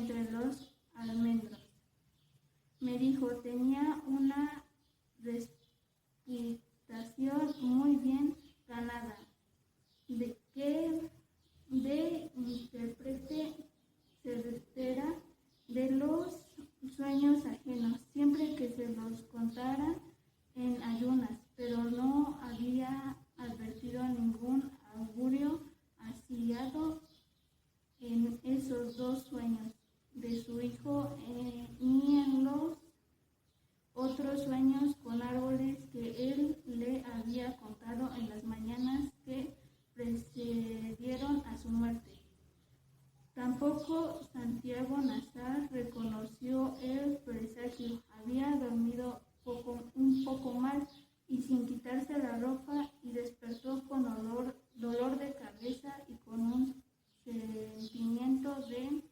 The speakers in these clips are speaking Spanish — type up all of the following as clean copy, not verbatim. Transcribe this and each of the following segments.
entre los almendros. Me dijo, tenía una reputación muy bien ganada, de intérprete certera de los sueños ajenos, siempre que se los contara en ayunas, pero no había advertido ningún augurio asiado en esos dos sueños de su hijo, ni en los otros sueños con árboles que él le había contado en las mañanas que precedieron a su muerte. Tampoco Santiago Nazar reconoció el presagio. Había dormido un poco mal y sin quitarse la ropa, y despertó con dolor de cabeza y con un sentimiento de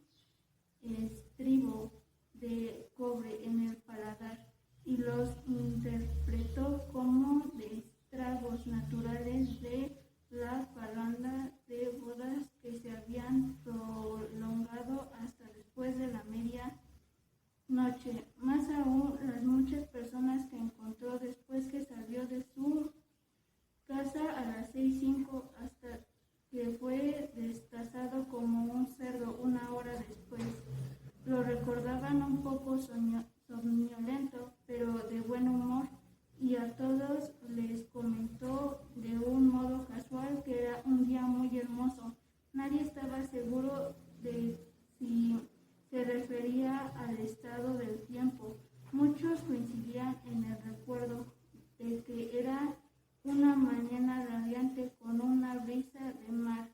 estribo de cobre en el paladar, y los interpretó como de estragos naturales de la parranda de bodas que se habían prolongado hasta después de la media noche. Más aún, las muchas personas que encontró después que salió de su casa a las 6:05, hasta que fue destazado como un cerdo una hora después. Lo recordaban un poco somnoliento, pero de buen humor, y a todos les comentó de un modo casual que era un día muy hermoso. Nadie estaba seguro de si se refería al estado del tiempo. Muchos coincidían en el recuerdo de que era una mañana radiante con una brisa de mar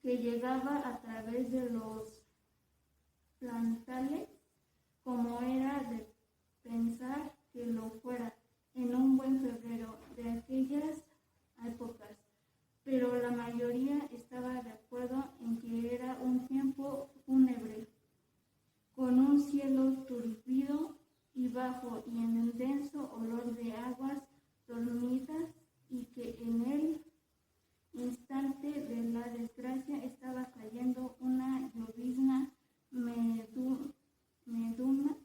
que llegaba a través de los plantales, como era de pensar que lo fuera en un buen febrero de aquellas épocas, pero la mayoría estaba de acuerdo en que era un tiempo fúnebre, con un cielo turbio y bajo y en el denso olor de aguas dormidas, y que en el instante de la desgracia estaba cayendo una llovizna meduna,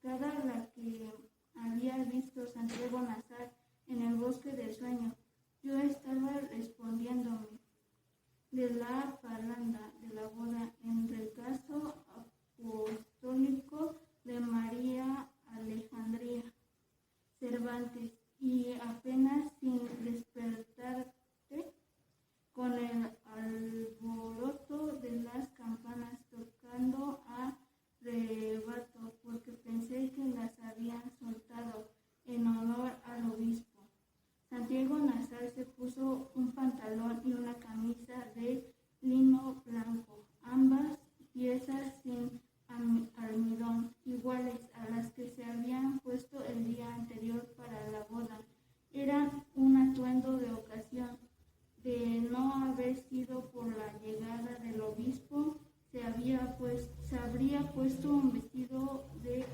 cada la que había visto Santiago Nazar en el bosque del sueño. Yo estaba respondiéndome de la parranda de la boda en el caso apostólico de María Alejandría Cervantes, y apenas sin despertarte, con el alboroto de las campanas tocando a rebato, porque pensé que las habían soltado en honor al obispo. Santiago Nazar se puso un pantalón y una camisa de lino blanco, ambas piezas sin almidón, iguales a las que se habían puesto el día anterior para la boda. Eran un atuendo de ocasión. De no haber sido por la llegada del obispo, se habría puesto un vestido de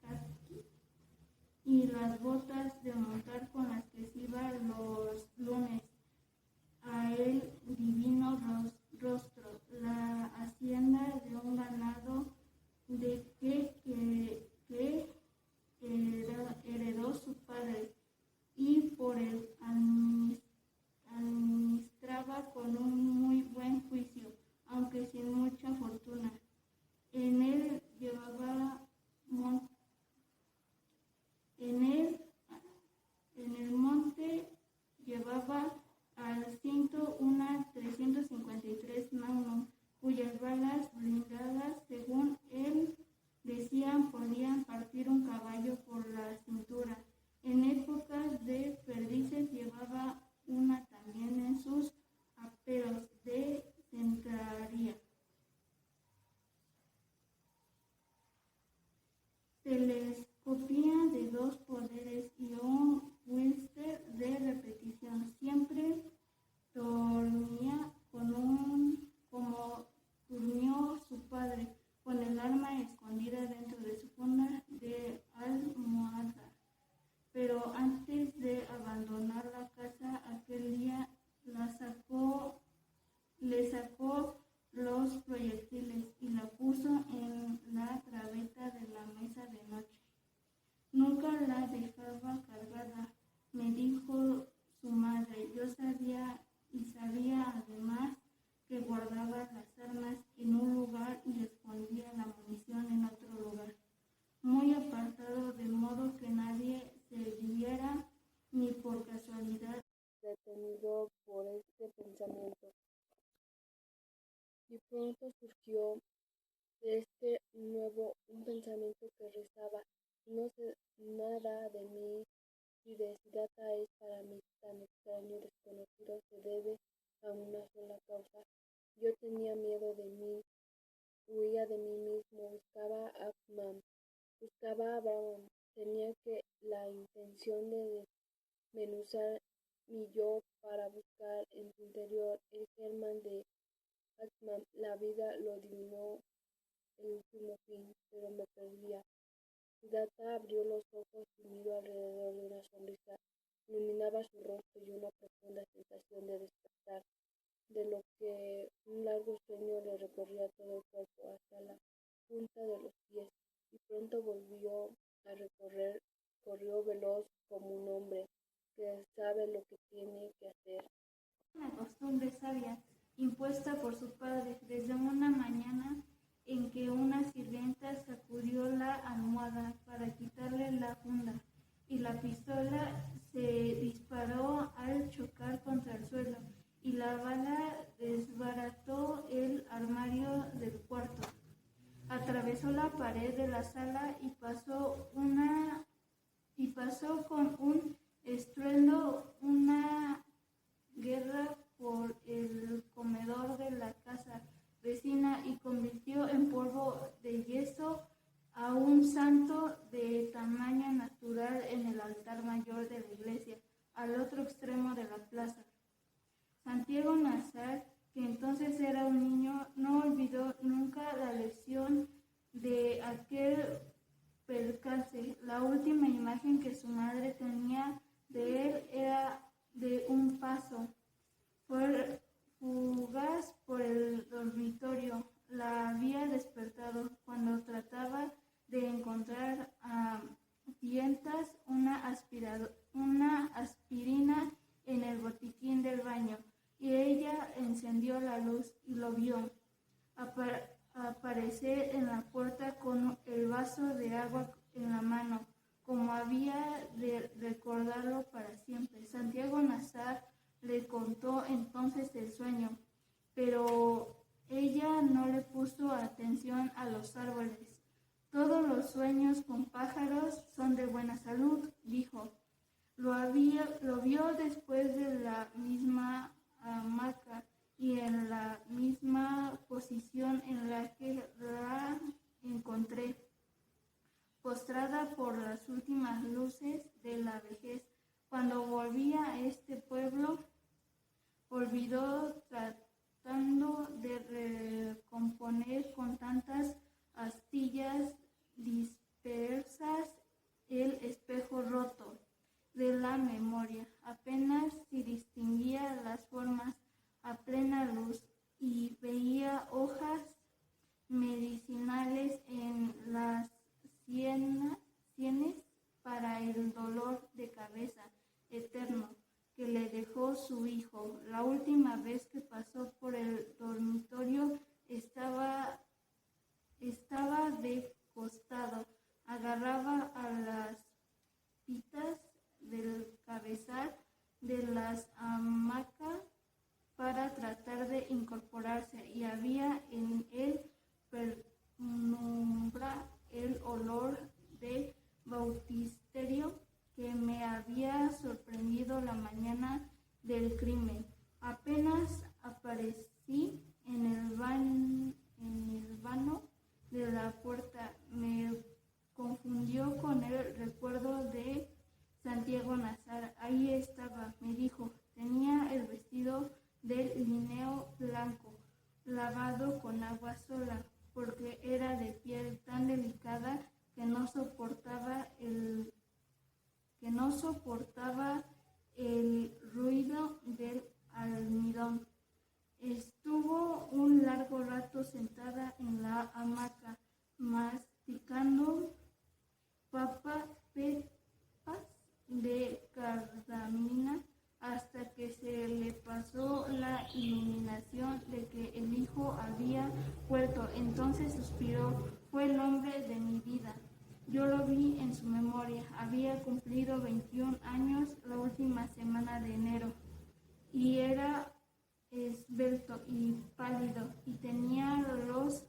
casqui y las botas de montar con las que se iba los lunes a el divino rostro, la hacienda de un ganado de que heredó su padre, y por el administraba con un muy buen juicio, aunque sin mucha fortuna. En él en el monte llevaba al cinto una 353 Magnum, cuyas balas blindadas, según él decían, podían partir un caballo por la cintura. En épocas de perdices llevaba una también en sus aperos de centraría. los proyectiles y la puso en la gaveta de la mesa de noche. Nunca la dejaba cargada, me dijo su madre. Yo sabía además que guardaba las armas en un lugar y escondía la munición en otro lugar, muy apartado, de modo que nadie se viera ni por casualidad. Detenido por este pensamiento, y pronto surgió de este nuevo un pensamiento que rezaba: no sé nada de mí, y de si data es para mí tan extraño y desconocido, se debe a una sola causa. Yo tenía miedo de mí, huía de mí mismo, buscaba a Abraham, tenía que la intención de desmenuzar mi yo para buscar en su interior el germen de Atman. La vida lo adivinó el último fin, pero me perdía. Siddhartha abrió los ojos y miró alrededor. De una sonrisa iluminaba su rostro y una profunda sensación de despertar, de lo que un largo sueño le recorría todo el cuerpo hasta la punta de los pies, y pronto volvió a recorrer, corrió veloz como un hombre que sabe lo que tiene que hacer. Una costumbre sabia impuesta por su padre desde una mañana en que una sirvienta sacudió la almohada para quitarle la funda, y la pistola se disparó al chocar contra el suelo, y la bala desbarató el armario del cuarto, atravesó la pared de la sala y pasó con un estruendo una guerra por el comedor de la casa vecina y convirtió en polvo de yeso a un santo de tamaño natural en el altar mayor de la iglesia, al otro extremo de la plaza. Santiago Nazar, que entonces era un niño, no olvidó nunca la lección de aquel percance. La última imagen que su madre tenía de él era de un paso fugaz por el dormitorio. La había despertado cuando trataba de encontrar a tientas una aspirina en el botiquín del baño, y ella encendió la luz y lo vio aparecer en la puerta con el vaso de agua en la mano, como había de recordarlo para siempre. Santiago Nazar le contó entonces el sueño, pero ella no le puso atención a los árboles. Todos los sueños con pájaros son de buena salud, dijo. Lo vio después de la misma hamaca y en la misma posición en la que la encontré, postrada por las últimas luces de la vejez. Cuando volví a este pueblo, olvidó, tratando de recomponer con tantas astillas dispersas el espejo roto de la memoria. Apenas si distinguía las formas a plena luz y veía hojas medicinales en las sienes para el dolor de cabeza eterno que le dejó su hijo. La última vez que pasó por el dormitorio estaba de costado, agarraba a las pitas del cabezal de las hamacas para tratar de incorporarse, y había en él penumbra el olor de bautisterio que me había sorprendido la mañana del crimen. Apenas aparecí en el vano de la puerta, me confundió con el recuerdo de Santiago Nazar. Ahí estaba, me dijo, tenía el vestido de lineo blanco, lavado con agua sola, porque era de piel tan delicada que no soportaba el ruido del almidón. Estuvo un largo rato hijo había vuelto. Entonces suspiró: fue el hombre de mi vida. Yo lo vi en su memoria. Había cumplido 21 años la última semana de enero, y era esbelto y pálido, y tenía los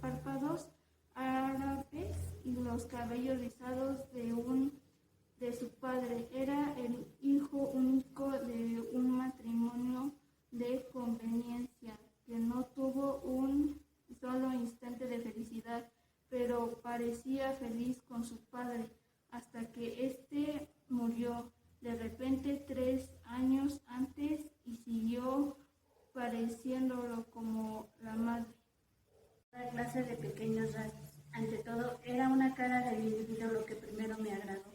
párpados árabes y los cabellos rizados de su padre. Era el hijo único de un matrimonio de conveniencia que no tuvo un solo instante de felicidad, pero parecía feliz con su padre hasta que éste murió de repente 3 años antes, y siguió pareciéndolo como la madre. Toda clase de pequeños rasgos. Ante todo, era una cara del individuo lo que primero me agradó.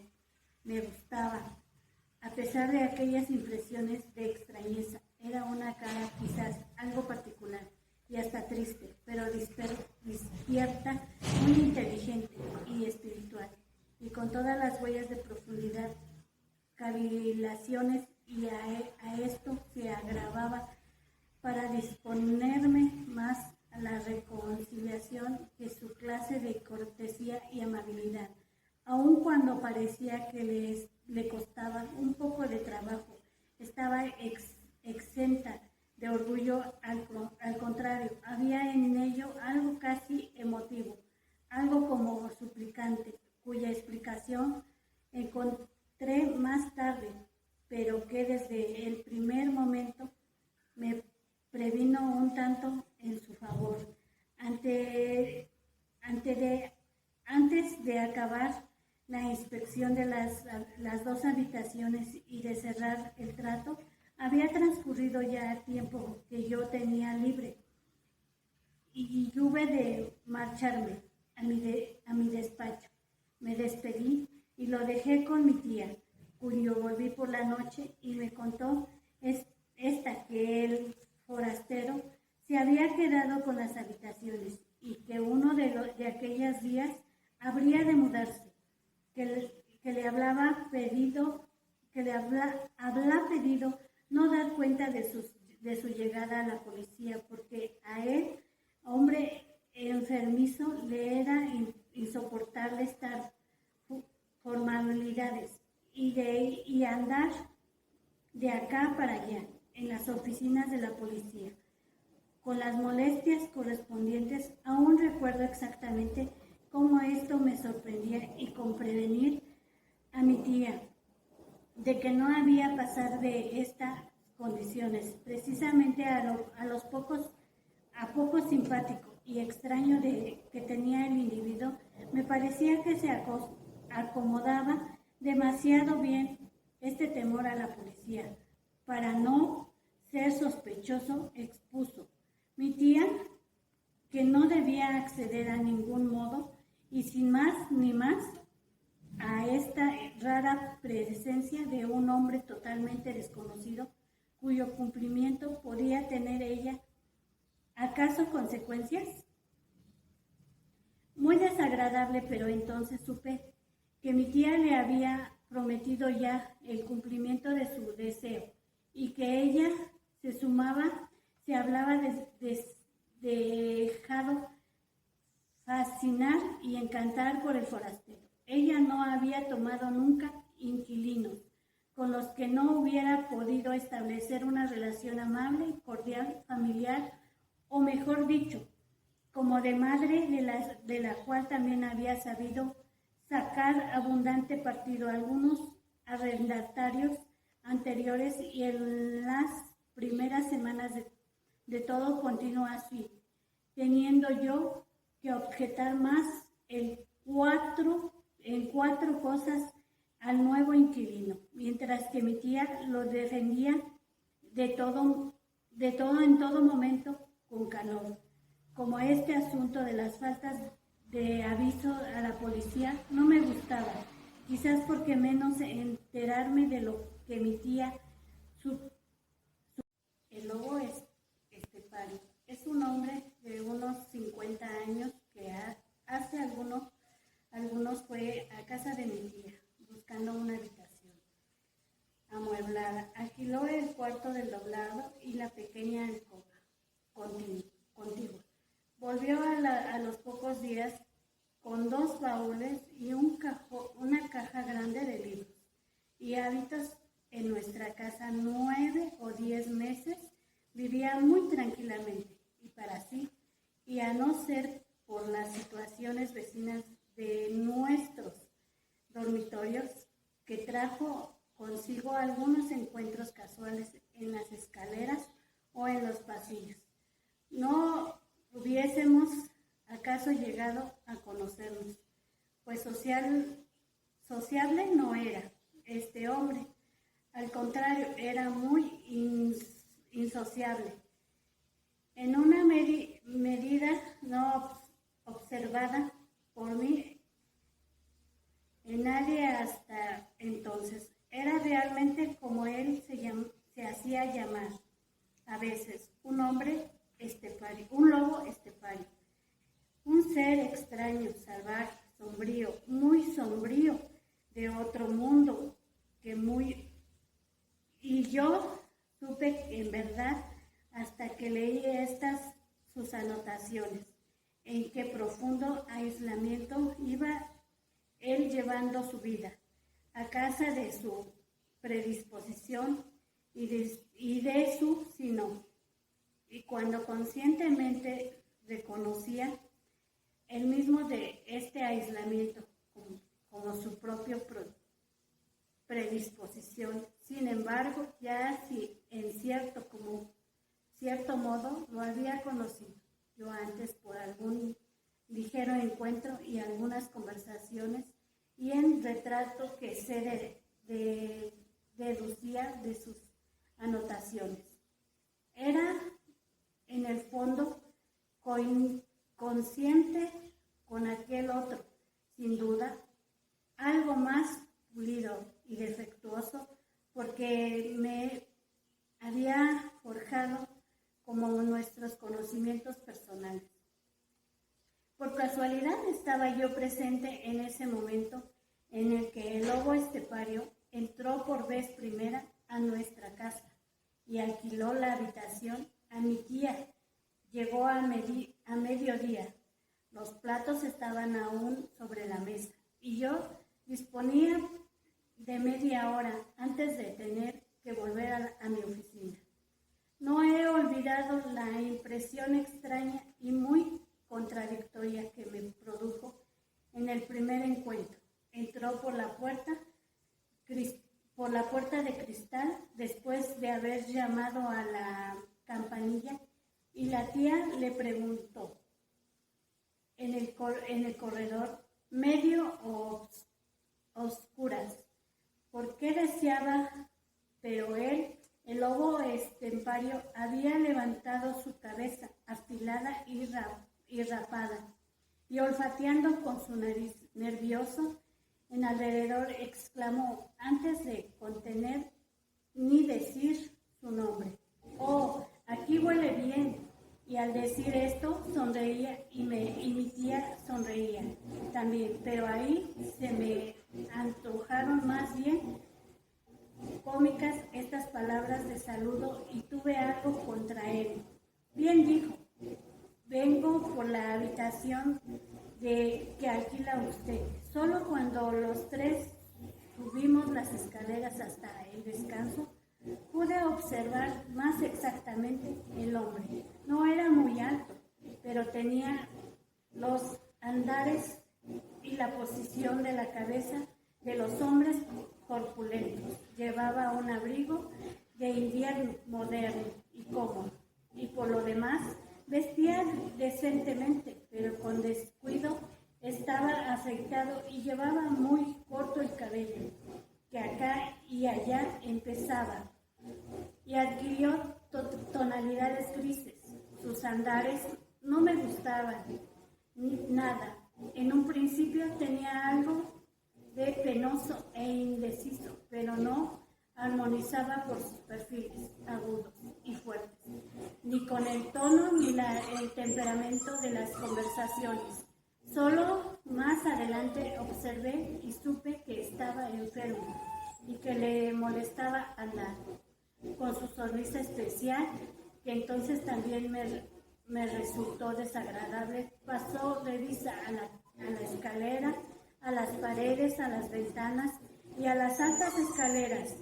Me gustaba, a pesar de aquellas impresiones de extrañeza. Era una cara quizás algo particular y hasta triste, pero despierta, muy inteligente y espiritual, y con todas las huellas de profundidad, cavilaciones, y a esto se agravaba para disponerme más a la reconciliación que su clase de cortesía y amabilidad, aun cuando parecía que le costaba un poco de trabajo. Estaba exenta de orgullo, al contrario, había en ello algo casi emotivo, algo como suplicante, cuya explicación encontré más tarde, pero que desde el primer momento me previno un tanto en su favor. Antes de acabar la inspección de las 2 habitaciones y de cerrar el trato, había transcurrido ya tiempo que yo tenía libre, y hube de marcharme a mi despacho. Me despedí y lo dejé con mi tía, cuyo volví por la noche, y me contó que el forastero se había quedado con las habitaciones y que uno de aquellos días habría de mudarse, que le había pedido no dar cuenta de su llegada a la policía, porque a él, hombre enfermizo, le era insoportable estar formalidades y andar de acá para allá en las oficinas de la policía, con las molestias correspondientes. Aún recuerdo exactamente cómo esto me sorprendía, y con prevenir a mi tía de que no había pasar de estas condiciones, precisamente a poco simpático y extraño que tenía el individuo, me parecía que se acomodaba demasiado bien este temor a la policía para no ser sospechoso. Expuso mi tía que no debía acceder a ningún modo y sin más ni más a esta rara presencia de un hombre totalmente desconocido, cuyo cumplimiento podía tener ella acaso consecuencias muy desagradable. Pero entonces supe que mi tía le había prometido ya el cumplimiento de su deseo, y que ella se hablaba dejado fascinar y encantar por el forastero. Ella no había tomado nunca inquilinos con los que no hubiera podido establecer una relación amable, cordial, familiar, o mejor dicho, como de madre, de la cual también había sabido sacar abundante partido. Algunos arrendatarios anteriores, y en las primeras semanas de todo continuo así, teniendo yo que objetar más en cuatro cosas al nuevo inquilino, mientras que mi tía lo defendía de todo en todo momento con calor, como este asunto de las faltas de aviso a la policía no me gustaba, quizás porque menos enterarme de lo que mi tía el lobo Estefani es un hombre de unos 50 años que hace algunos fue a casa de mi tía buscando una habitación amueblada. Alquiló el cuarto del doblado y la pequeña ponía en contigo. Volvió a los pocos días con 2 baúles y una caja grande de libros y hábitos en nuestra casa 9 o 10 meses. Vivía muy tranquilamente y para sí, y a no ser por las situaciones vecinas de nuestros dormitorios, que trajo consigo algunos encuentros casuales en las escaleras o en los pasillos. No hubiésemos acaso llegado a conocernos, pues sociable no era este hombre. Al contrario, era muy insociable. En una medida no observada por mí en nadie hasta entonces. Era realmente como él se hacía llamar a veces, un hombre estepario, un lobo estepario, un ser extraño, salvaje, sombrío, muy sombrío, de otro mundo, y yo supe en verdad hasta que leí sus anotaciones, en qué profundo aislamiento iba él llevando su vida, a causa de su predisposición y de su sino. Y cuando conscientemente reconocía el mismo de este aislamiento como su propia predisposición, sin embargo, ya si en cierto modo lo había conocido yo antes por algún ligero encuentro y algunas conversaciones y en retrato que se deducía de sus anotaciones. Era en el fondo consciente con aquel otro, sin duda, algo más pulido y defectuoso, porque me había forjado como nuestros conocimientos personales. Por casualidad estaba yo presente en ese momento en el que el lobo estepario entró por vez primera a nuestra casa y alquiló la habitación a mi tía. Llegó a mediodía. Los platos estaban aún sobre la mesa y yo disponía de media hora antes de tener que volver a mi oficina. No he olvidado la impresión extraña y muy contradictoria que me produjo en el primer encuentro. Entró por la puerta de cristal después de haber llamado a la campanilla y la tía le preguntó en el corredor medio oscuras por qué deseaba, pero él, el lobo estepario, había levantado su cabeza afilada y rapada y olfateando con su nariz nervioso en alrededor exclamó antes de contener ni decir su nombre: «Oh, aquí huele bien». Y al decir esto sonreía y mi tía sonreía también, pero ahí se me antojaron más bien cómicas estas palabras de saludo y tuve algo contra él. «Bien», dijo, «vengo por la habitación que alquila usted». Solo cuando los tres subimos las escaleras hasta el descanso pude observar más exactamente el hombre. No era muy alto, pero tenía los andares y la posición de la cabeza de los hombres corpulentos. Llevaba un abrigo de invierno moderno y cómodo, y por lo demás vestía decentemente, pero con descuido. Estaba afeitado y llevaba muy corto el cabello, que acá y allá empezaba, y adquirió tonalidades grises. Sus andares no me gustaban nada. En un principio tenía algo de penoso e indeciso, pero no armonizaba por sus perfiles agudos y fuertes, ni con el tono ni el temperamento de las conversaciones. Solo más adelante observé y supe que estaba enfermo y que le molestaba andar. Con su sonrisa especial que entonces también me resultó desagradable. Pasó revista a la escalera, a las paredes, a las ventanas y a las altas escaleras.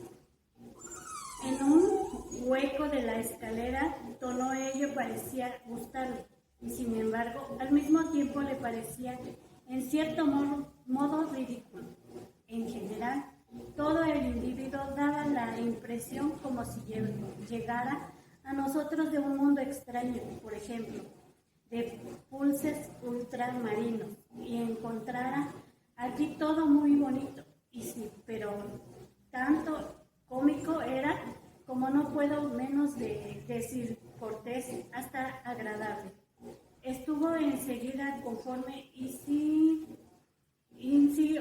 En un hueco de la escalera, todo ello parecía gustarle, y sin embargo, al mismo tiempo le parecía en cierto modo ridículo. En general, todo el individuo daba la impresión como si llegara a nosotros de un mundo extraño, por ejemplo, de pulses ultramarinos, y encontrara aquí todo muy bonito, y sí, pero tanto cómico era, como no puedo menos de decir cortés, hasta agradable. Estuvo enseguida conforme y sin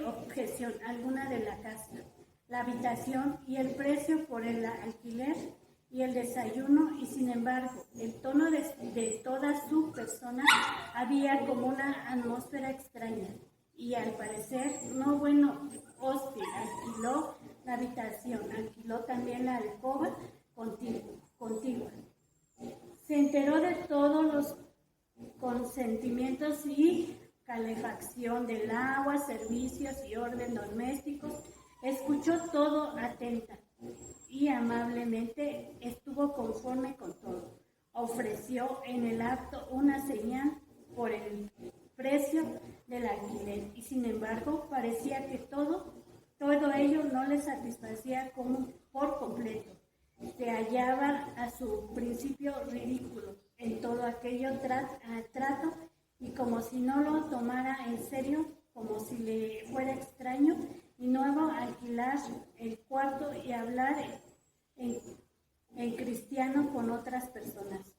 objeción alguna de la casa, la habitación y el precio por el alquiler y el desayuno, y sin embargo, el tono de toda su persona había como una atmósfera extraña, y al parecer, no bueno, hostia, alquiló la habitación, alquiló también la alcoba contigua. Se enteró de todos los consentimientos y calefacción del agua, servicios y orden domésticos. Escuchó todo atenta y amablemente, estuvo conforme con todo. Ofreció en el acto una señal por el precio del alquiler, y sin embargo parecía que todo ello no le satisfacía por completo. Se hallaba a su principio ridículo en todo aquello trato, y como si no lo tomara en serio, como si le fuera extraño y nuevo alquilar el cuarto y hablar en cristiano con otras personas,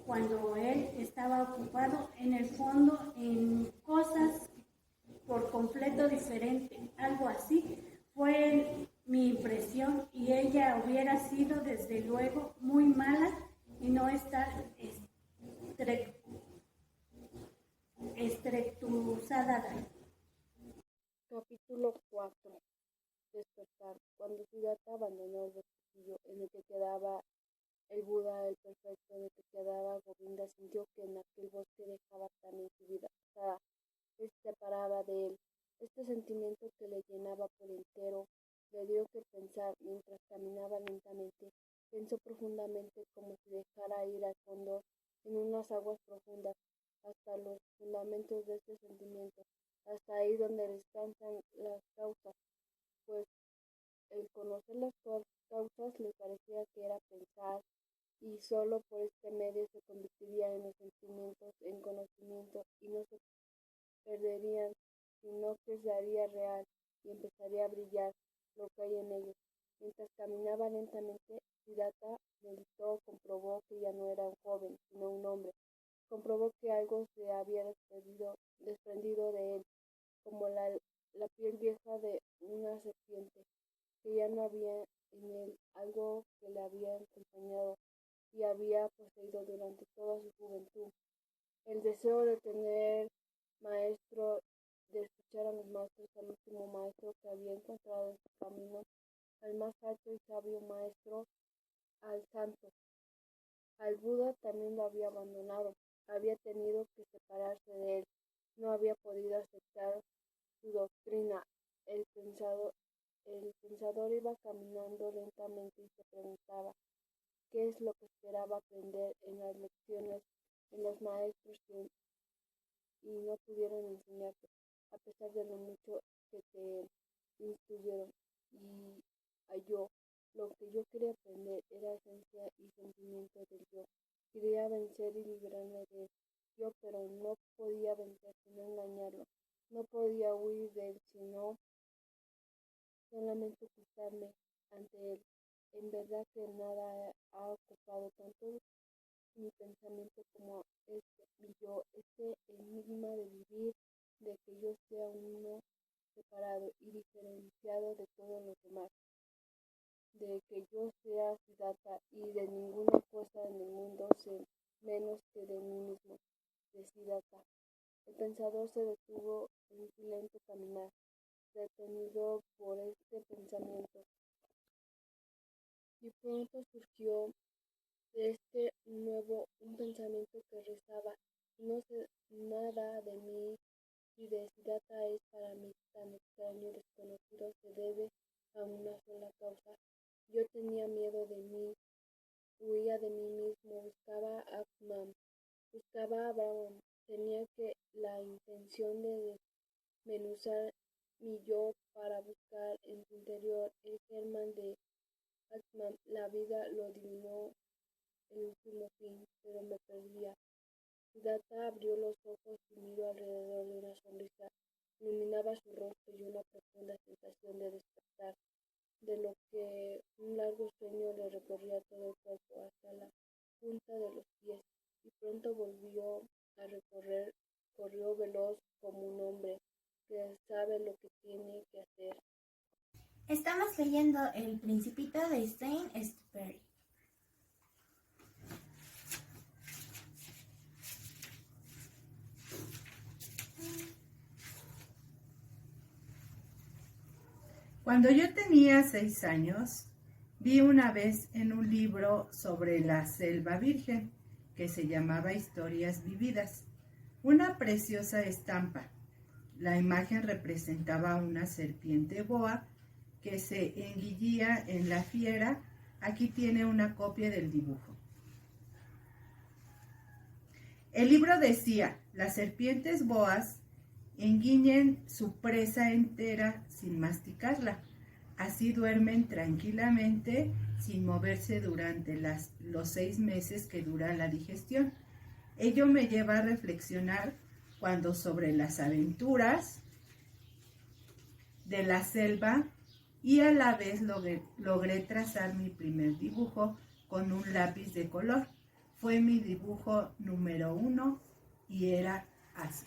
cuando él estaba ocupado en el fondo en cosas por completo diferentes. Algo así fue mi impresión, y ella hubiera sido desde luego muy mala y no estar estrepituzada. Capítulo 4. Despertar. Cuando Siddhartha abandonó el bosquecillo en el que quedaba el Buda, el perfecto, en el que quedaba Govinda, sintió que en aquel bosque dejaba también su vida pasada, que se separaba de él. Este sentimiento, que le llenaba por entero, le dio que pensar mientras caminaba lentamente. Pensó profundamente, como si dejara ir al fondo, en unas aguas profundas, hasta los fundamentos de este sentimiento, hasta ahí donde descansan las causas, pues el conocer las causas le parecía que era pensar, y sólo por este medio se convertiría en los sentimientos en conocimiento, y no se perderían, sino que se haría real y empezaría a brillar lo que hay en ellos. Mientras caminaba lentamente, Siddhartha meditó, comprobó que ya no era un joven, sino un hombre. Comprobó que algo se había desprendido de él, como la piel vieja de una serpiente, que ya no había en él algo que le había acompañado y había poseído durante toda su juventud. El deseo de tener maestro, de escuchar a los maestros, al último maestro que había encontrado en su camino, al más alto y sabio maestro, al santo. Al Buda también lo había abandonado, había tenido que separarse de él, no había podido aceptar su doctrina. El pensador iba caminando lentamente y se preguntaba qué es lo que esperaba aprender en las lecciones, en los maestros y no pudieron enseñarte, a pesar de lo mucho que te instruyeron. Y halló, lo que yo quería aprender era esencia y sentimiento del yo. Quería vencer y librarme del yo, pero no podía vencer sino engañarlo. No podía huir de él, sino solamente ocultarme ante él. En verdad que nada ha ocupado tanto mi pensamiento como mi yo, este enigma de vivir, de que yo sea uno separado y diferenciado de todos los demás, de que yo sea Siddhartha y de ninguna cosa en el mundo sé menos que de mí mismo, de Siddhartha. El pensador se detuvo en su lento caminar, detenido por este pensamiento, y pronto surgió de este nuevo un pensamiento que rezaba: no sé nada de mí, y de Siddhartha es para mí tan extraño y desconocido, se debe a una sola causa. Yo tenía miedo de mí, huía de mí mismo, buscaba a Atman, buscaba a Brahman, tenía que la intención de desmenuzar mi yo para buscar en su interior el germen de Atman. La vida lo adivinó el último fin, pero me perdía. Siddhartha abrió los ojos y miró alrededor de una sonrisa. Iluminaba su rostro y una profunda sensación de despertar, de lo que un largo sueño le recorría todo el cuerpo hasta la punta de los pies, y pronto volvió a recorrer, corrió veloz como un hombre que sabe lo que tiene que hacer. Estamos leyendo El Principito de Saint-Exupéry. Cuando yo tenía 6 años, vi una vez en un libro sobre la selva virgen, que se llamaba Historias Vividas, una preciosa estampa. La imagen representaba una serpiente boa que se engullía en la fiera. Aquí tiene una copia del dibujo. El libro decía: las serpientes boas enguiñen su presa entera sin masticarla. Así duermen tranquilamente sin moverse durante los 6 meses que dura la digestión. Ello me lleva a reflexionar cuando sobre las aventuras de la selva, y a la vez logré trazar mi primer dibujo con un lápiz de color. Fue mi dibujo número 1 y era así.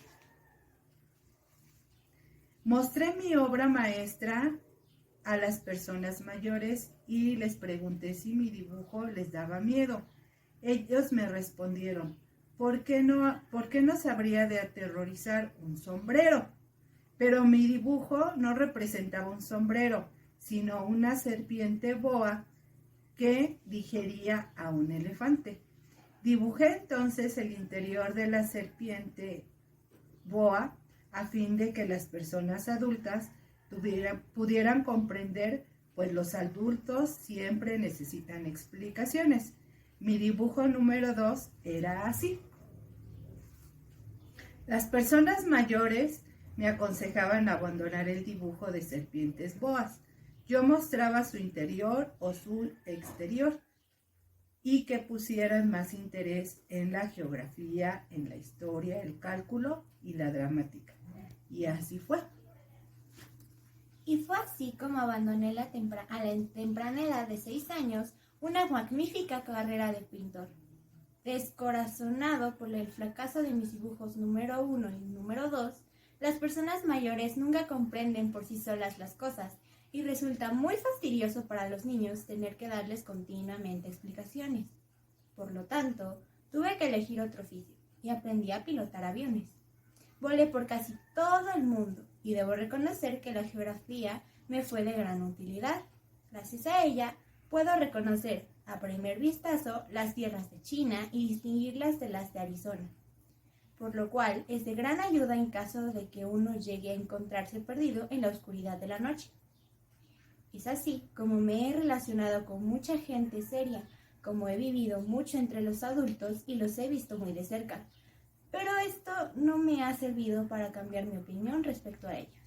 Mostré mi obra maestra a las personas mayores y les pregunté si mi dibujo les daba miedo. Ellos me respondieron: ¿por qué nos habría de aterrorizar un sombrero? Pero mi dibujo no representaba un sombrero, sino una serpiente boa que digería a un elefante. Dibujé entonces el interior de la serpiente boa a fin de que las personas adultas pudieran comprender, pues los adultos siempre necesitan explicaciones. Mi dibujo número 2 era así. Las personas mayores me aconsejaban abandonar el dibujo de serpientes boas. Yo mostraba su interior o su exterior, y que pusieran más interés en la geografía, en la historia, el cálculo y la dramática. Y así fue. Y fue así como abandoné a la temprana edad de 6 años una magnífica carrera de pintor. Descorazonado por el fracaso de mis dibujos número 1 y número 2, las personas mayores nunca comprenden por sí solas las cosas, y resulta muy fastidioso para los niños tener que darles continuamente explicaciones. Por lo tanto, tuve que elegir otro oficio y aprendí a pilotar aviones. Volé por casi todo el mundo y debo reconocer que la geografía me fue de gran utilidad. Gracias a ella, puedo reconocer a primer vistazo las tierras de China y distinguirlas de las de Arizona, por lo cual es de gran ayuda en caso de que uno llegue a encontrarse perdido en la oscuridad de la noche. Es así como me he relacionado con mucha gente seria, como he vivido mucho entre los adultos y los he visto muy de cerca, pero esto no me ha servido para cambiar mi opinión respecto a ellos.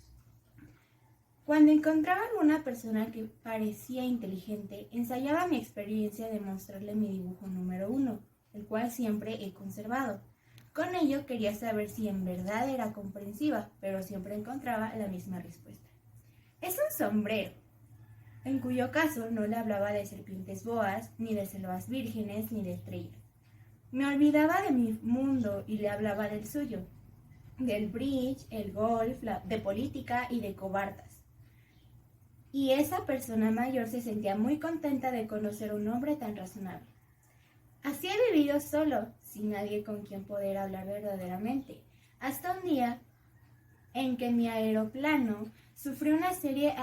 Cuando encontraba alguna persona que parecía inteligente, ensayaba mi experiencia de mostrarle mi dibujo número 1, el cual siempre he conservado. Con ello quería saber si en verdad era comprensiva, pero siempre encontraba la misma respuesta: es un sombrero. En cuyo caso no le hablaba de serpientes boas, ni de selvas vírgenes, ni de estrellas. Me olvidaba de mi mundo y le hablaba del suyo, del bridge, el golf, de política y de cobardas. Y esa persona mayor se sentía muy contenta de conocer a un hombre tan razonable. Así he vivido solo, sin nadie con quien poder hablar verdaderamente, hasta un día en que mi aeroplano sufrió una seria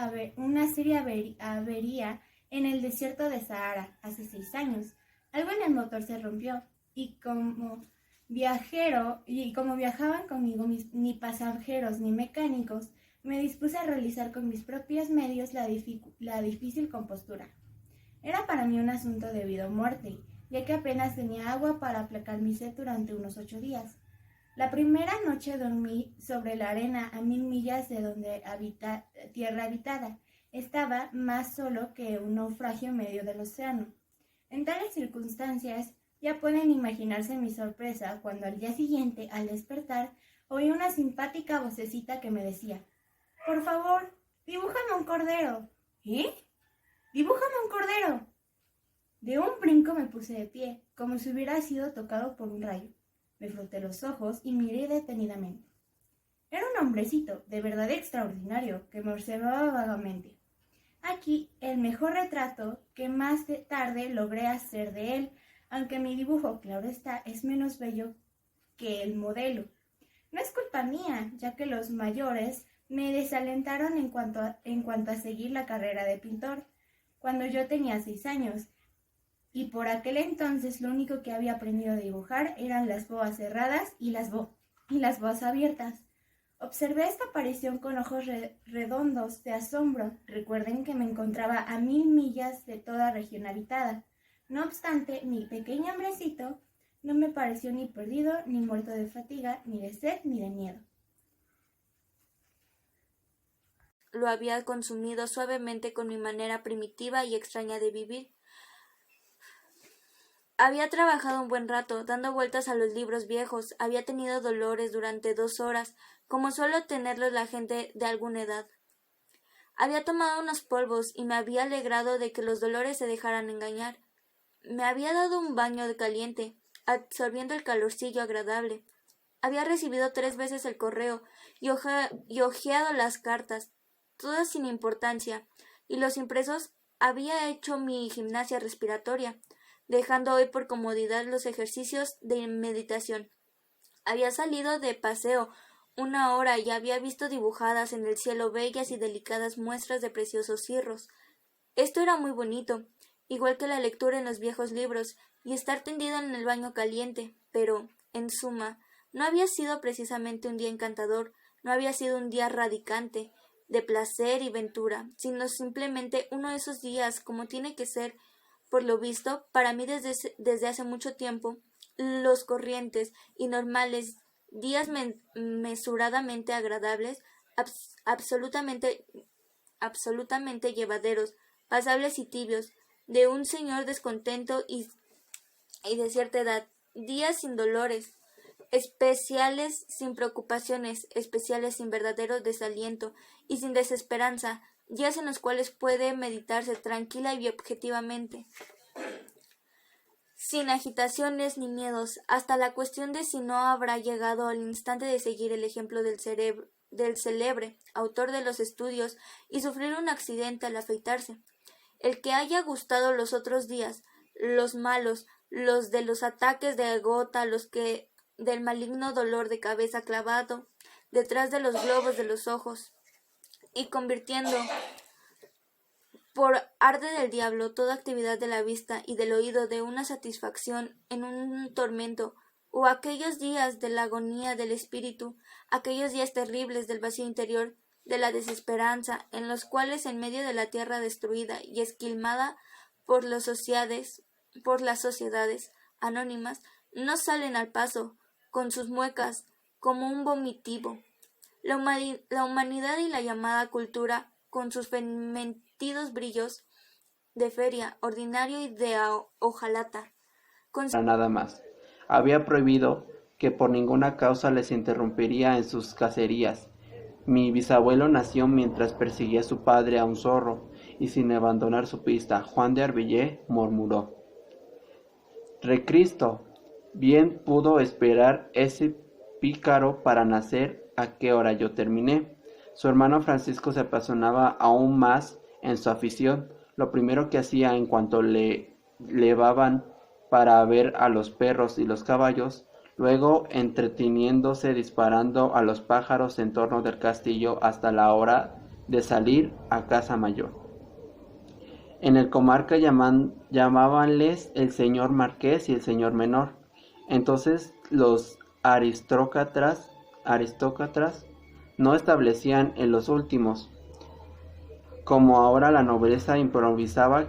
avería en el desierto de Sahara hace 6 años. Algo en el motor se rompió y como viajaban conmigo ni pasajeros ni mecánicos, me dispuse a realizar con mis propios medios la difícil compostura. Era para mí un asunto de vida o muerte, ya que apenas tenía agua para aplacar mi sed durante unos 8 días. La primera noche dormí sobre la arena a 1000 millas de donde tierra habitada. Estaba más solo que un naufragio en medio del océano. En tales circunstancias, ya pueden imaginarse mi sorpresa cuando al día siguiente, al despertar, oí una simpática vocecita que me decía: «Por favor, dibújame un cordero». «¿Eh? ¡Dibújame un cordero!». De un brinco me puse de pie, como si hubiera sido tocado por un rayo. Me froté los ojos y miré detenidamente. Era un hombrecito, de verdad extraordinario, que me observaba vagamente. Aquí el mejor retrato que más tarde logré hacer de él, aunque mi dibujo, claro está, es menos bello que el modelo. No es culpa mía, ya que los mayores me desalentaron en cuanto a seguir la carrera de pintor, cuando yo tenía 6 años, y por aquel entonces lo único que había aprendido a dibujar eran las boas cerradas y las boas abiertas. Observé esta aparición con ojos redondos de asombro. Recuerden que me encontraba a 1000 millas de toda región habitada. No obstante, mi pequeño hombrecito no me pareció ni perdido, ni muerto de fatiga, ni de sed, ni de miedo. Lo había consumido suavemente con mi manera primitiva y extraña de vivir. Había trabajado un buen rato, dando vueltas a los libros viejos. Había tenido dolores durante 2 horas, como suele tenerlos la gente de alguna edad. Había tomado unos polvos y me había alegrado de que los dolores se dejaran engañar. Me había dado un baño de caliente, absorbiendo el calorcillo agradable. Había recibido 3 veces el correo y hojeado las cartas, todas sin importancia, y los impresos. Había hecho mi gimnasia respiratoria, dejando hoy por comodidad los ejercicios de meditación. Había salido de paseo 1 hora y había visto dibujadas en el cielo bellas y delicadas muestras de preciosos cirros. Esto era muy bonito, igual que la lectura en los viejos libros y estar tendido en el baño caliente, pero, en suma, no había sido precisamente un día encantador, no había sido un día radicante, de placer y ventura, sino simplemente uno de esos días como tiene que ser, por lo visto, para mí desde hace mucho tiempo, los corrientes y normales días mesuradamente agradables, absolutamente llevaderos, pasables y tibios, de un señor descontento y de cierta edad, días sin dolores, especiales sin preocupaciones, especiales sin verdadero desaliento y sin desesperanza, días en los cuales puede meditarse tranquila y objetivamente, sin agitaciones ni miedos, hasta la cuestión de si no habrá llegado el instante de seguir el ejemplo del célebre autor de los estudios y sufrir un accidente al afeitarse. El que haya gustado los otros días, los malos, los de los ataques de gota, los que del maligno dolor de cabeza clavado detrás de los globos de los ojos, y convirtiendo por arte del diablo toda actividad de la vista y del oído de una satisfacción en un tormento, o aquellos días de la agonía del espíritu, aquellos días terribles del vacío interior, de la desesperanza, en los cuales en medio de la tierra destruida y esquilmada por las sociedades anónimas, no salen al paso, con sus muecas, como un vomitivo. La humanidad y la llamada cultura, con sus fementidos brillos de feria, ordinario y de hojalata. Nada más. Había prohibido que por ninguna causa les interrumpiría en sus cacerías. Mi bisabuelo nació mientras perseguía a su padre a un zorro, y sin abandonar su pista, Juan de Arbillé murmuró: «Recristo, bien pudo esperar ese pícaro para nacer a qué hora yo terminé». Su hermano Francisco se apasionaba aún más en su afición. Lo primero que hacía en cuanto le levaban para ver a los perros y los caballos, luego entreteniéndose disparando a los pájaros en torno del castillo hasta la hora de salir a casa mayor. En el comarca llamábanles el señor marqués y el señor menor. Entonces los aristócratas no establecían en los últimos, como ahora la nobleza improvisaba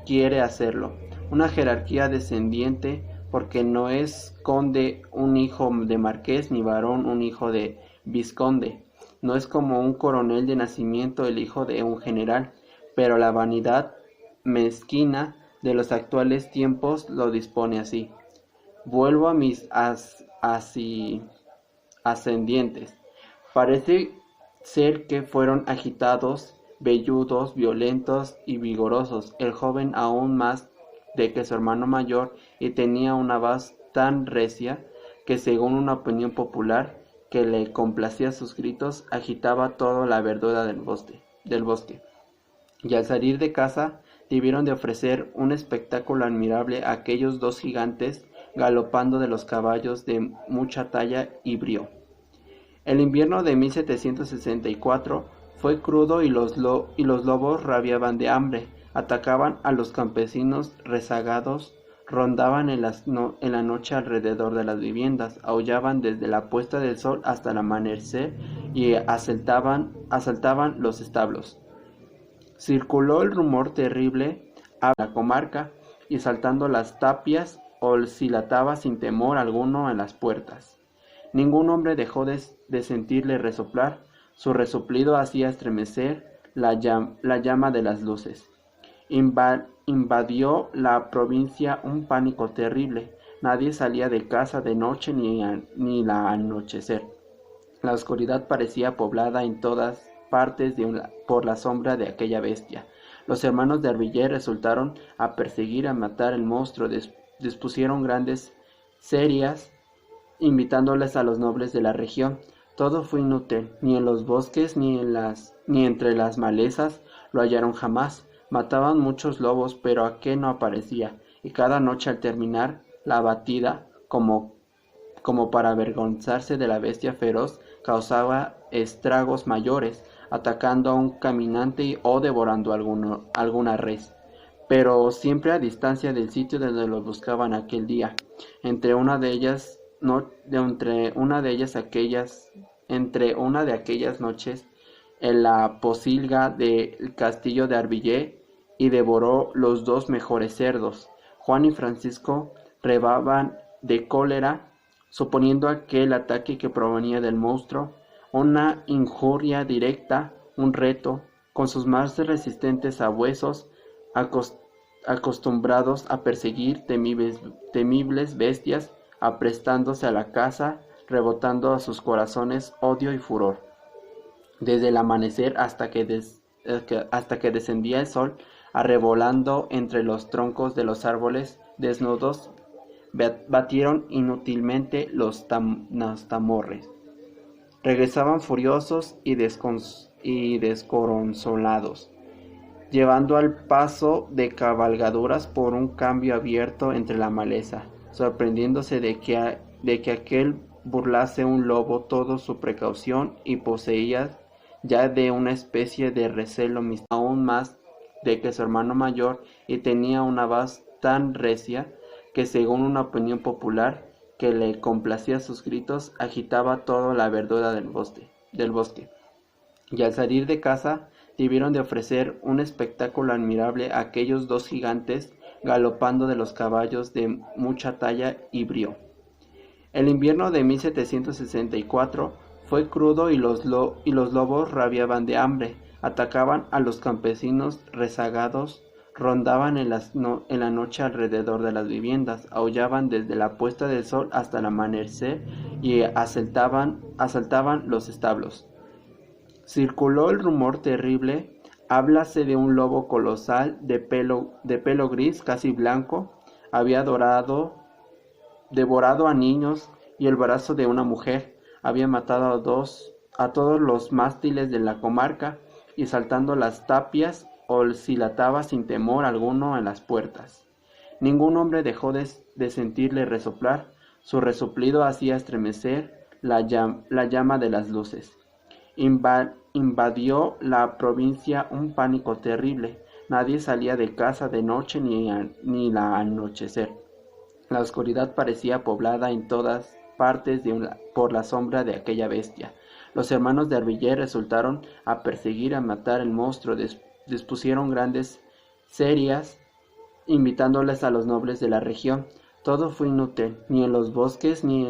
quiere hacerlo, una jerarquía descendiente, porque no es conde un hijo de marqués ni varón un hijo de vizconde. No es como un coronel de nacimiento el hijo de un general, pero la vanidad mezquina de los actuales tiempos lo dispone así. Vuelvo a mis ascendientes. Parece ser que fueron agitados, velludos, violentos y vigorosos, el joven aún más de que su hermano mayor, y tenía una voz tan recia que, según una opinión popular que le complacía sus gritos, agitaba toda la verdura del bosque. Y al salir de casa debieron de ofrecer un espectáculo admirable a aquellos dos gigantes galopando de los caballos de mucha talla y brío. El invierno de 1764 fue crudo y los lobos rabiaban de hambre, atacaban a los campesinos rezagados, rondaban en la noche alrededor de las viviendas, aullaban desde la puesta del sol hasta el amanecer y asaltaban los establos. Circuló el rumor terrible a la comarca, y saltando las tapias oscilataba sin temor alguno en las puertas. Ningún hombre dejó de sentirle resoplar, su resoplido hacía estremecer la llama de las luces. Invadió la provincia un pánico terrible, nadie salía de casa de noche ni la anochecer. La oscuridad parecía poblada en todas partes por la sombra de aquella bestia. Los hermanos de Arbillé resultaron a perseguir, a matar el monstruo, dispusieron grandes serias, invitándoles a los nobles de la región. Todo fue inútil, ni en los bosques ni entre las malezas lo hallaron jamás. Mataban muchos lobos, pero aquel no aparecía, y cada noche al terminar la batida, como para avergonzarse de la bestia feroz, causaba estragos mayores, atacando a un caminante o devorando alguna res, pero siempre a distancia del sitio donde los buscaban aquel día. Entre una de aquellas noches, en la posilga del castillo de Arbillé, y devoró los dos mejores cerdos. Juan y Francisco rebaban de cólera, suponiendo aquel ataque que provenía del monstruo una injuria directa, un reto, con sus más resistentes sabuesos, acostumbrados a perseguir temibles bestias, aprestándose a la caza, rebotando a sus corazones odio y furor. Desde el amanecer hasta que descendía el sol, arrebolando entre los troncos de los árboles desnudos, batieron inútilmente los tamorres. Regresaban furiosos y desconsolados, llevando al paso de cabalgaduras por un cambio abierto entre la maleza, sorprendiéndose de que aquel burlase un lobo toda su precaución y poseía ya de una especie de recelo aún más de que su hermano mayor, y tenía una voz tan recia que, según una opinión popular que le complacía sus gritos, agitaba toda la verdura del bosque. Y al salir de casa debieron de ofrecer un espectáculo admirable a aquellos dos gigantes galopando de los caballos de mucha talla y brío. El invierno de 1764 fue crudo y los lobos rabiaban de hambre, atacaban a los campesinos rezagados, rondaban en la noche alrededor de las viviendas, aullaban desde la puesta del sol hasta el amanecer y asaltaban los establos. Circuló el rumor terrible, háblase de un lobo colosal de pelo gris casi blanco, había devorado a niños y el brazo de una mujer, había matado a todos los mástiles de la comarca, y saltando las tapias oscilataba sin temor alguno en las puertas. Ningún hombre dejó de sentirle resoplar, su resoplido hacía estremecer la llama de las luces. Invadió la provincia un pánico terrible, Nadie salía de casa de noche ni la anochecer. La oscuridad parecía poblada en todas partes por la sombra de aquella bestia. Los hermanos de Arbillé resultaron a perseguir a matar el monstruo. Dispusieron grandes serias, invitándoles a los nobles de la región. Todo fue inútil, ni en los bosques ni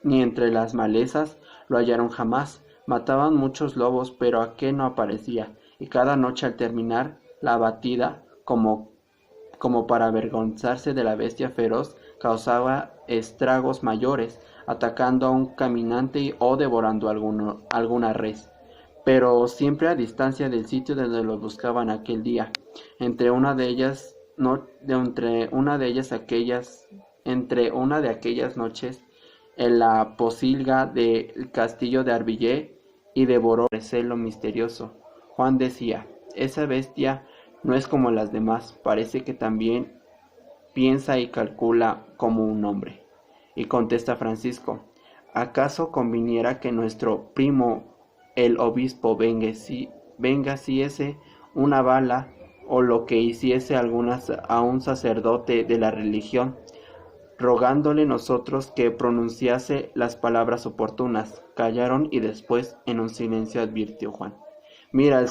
entre las malezas lo hallaron jamás. Mataban muchos lobos, pero aquel no aparecía, y cada noche al terminar la batida, como para avergonzarse de la bestia feroz, causaba estragos mayores, atacando a un caminante o devorando alguna res, pero siempre a distancia del sitio donde lo buscaban aquel día. Entre una de aquellas noches, en la posilga del castillo de Arbillé, y devoró el recelo misterioso. Juan decía: esa bestia no es como las demás, parece que también piensa y calcula como un hombre. Y contesta Francisco: ¿acaso conviniera que nuestro primo el obispo hiciese una bala, o lo que hiciese a un sacerdote de la religión, rogándole nosotros que pronunciase las palabras oportunas? Callaron, y después en un silencio advirtió Juan: mira, el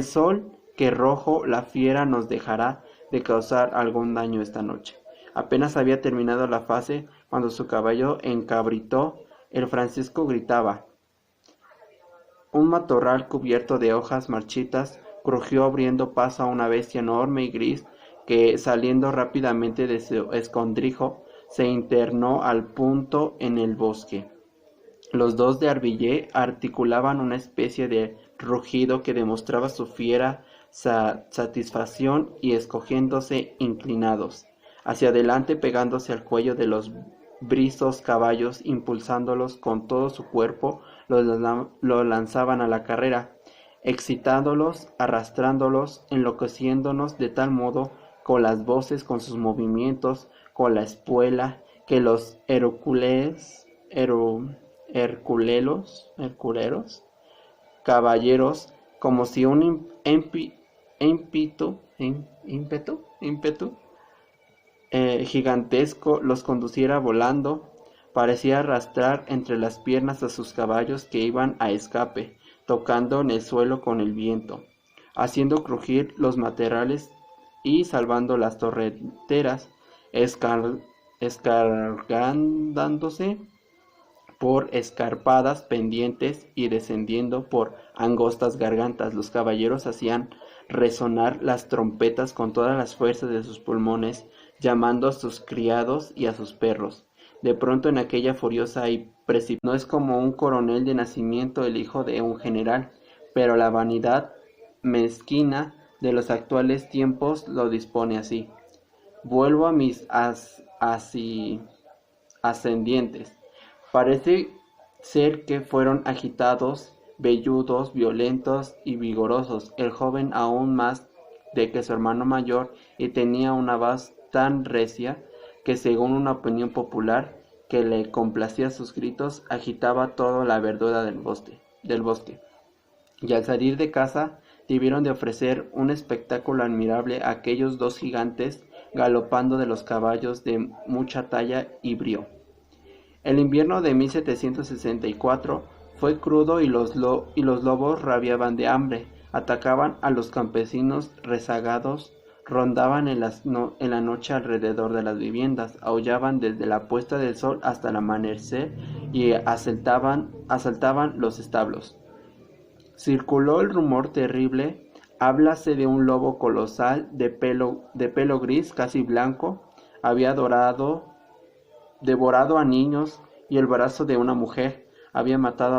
sol que rojo la fiera nos dejará de causar algún daño esta noche. Apenas había terminado la fase cuando su caballo encabritó. El Francisco gritaba. Un matorral cubierto de hojas marchitas crujió abriendo paso a una bestia enorme y gris que, saliendo rápidamente de su escondrijo, se internó al punto en el bosque. Los dos de Arbillé articulaban una especie de rugido que demostraba su fiera satisfacción, y escogiéndose inclinados hacia adelante, pegándose al cuello de los brizos caballos, impulsándolos con todo su cuerpo, lo lanzaban a la carrera, excitándolos, arrastrándolos, enloqueciéndonos de tal modo con las voces, con sus movimientos, con la espuela, que los herculeros caballeros, como si un ímpetu gigantesco los conduciera volando, parecía arrastrar entre las piernas a sus caballos, que iban a escape, tocando en el suelo con el viento, haciendo crujir los matorrales y salvando las torrenteras, escargándose por escarpadas pendientes y descendiendo por angostas gargantas. Los caballeros hacían resonar las trompetas con todas las fuerzas de sus pulmones, llamando a sus criados y a sus perros. De pronto, en aquella furiosa y precipitada, no es como un coronel de nacimiento, el hijo de un general, pero la vanidad mezquina de los actuales tiempos lo dispone así. Vuelvo a mis ascendientes. Parece ser que fueron agitados, velludos, violentos y vigorosos, el joven aún más de que su hermano mayor, y tenía una voz tan recia que, según una opinión popular que le complacía sus gritos, agitaba toda la verdura del bosque. Y al salir de casa debieron de ofrecer un espectáculo admirable a aquellos dos gigantes galopando de los caballos de mucha talla y brío. El invierno de 1764 fue crudo, y los lobos rabiaban de hambre, atacaban a los campesinos rezagados, rondaban en la noche alrededor de las viviendas, aullaban desde la puesta del sol hasta el amanecer y asaltaban los establos. Circuló el rumor terrible, háblase de un lobo colosal de pelo gris casi blanco, había devorado a niños, y el brazo de una mujer había matado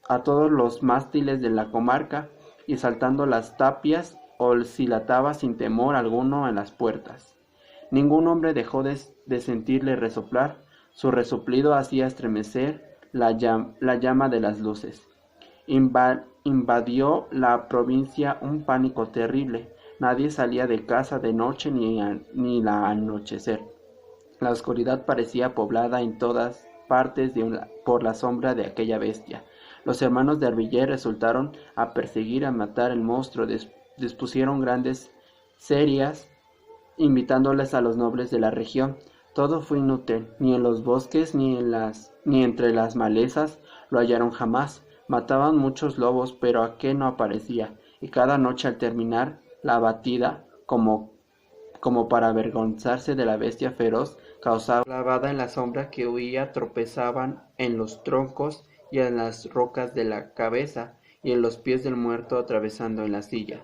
a todos los mástiles de la comarca, y saltando las tapias oscilataba sin temor alguno en las puertas. Ningún hombre dejó de sentirle resoplar. Su resoplido hacía estremecer la llama de las luces. Invadió la provincia un pánico terrible. Nadie salía de casa de noche ni la anochecer. La oscuridad parecía poblada en todas partes por la sombra de aquella bestia. Los hermanos de Arbillé resultaron a perseguir a matar el monstruo. dispusieron grandes ferias, invitándoles a los nobles de la región. Todo fue inútil, ni en los bosques ni entre las malezas lo hallaron jamás. Mataban muchos lobos, pero aquel no aparecía, y cada noche al terminar la batida, como para avergonzarse de la bestia feroz, causaba clavada en la sombra que huía, tropezaban en los troncos y en las rocas de la cabeza, y en los pies del muerto atravesando en la silla.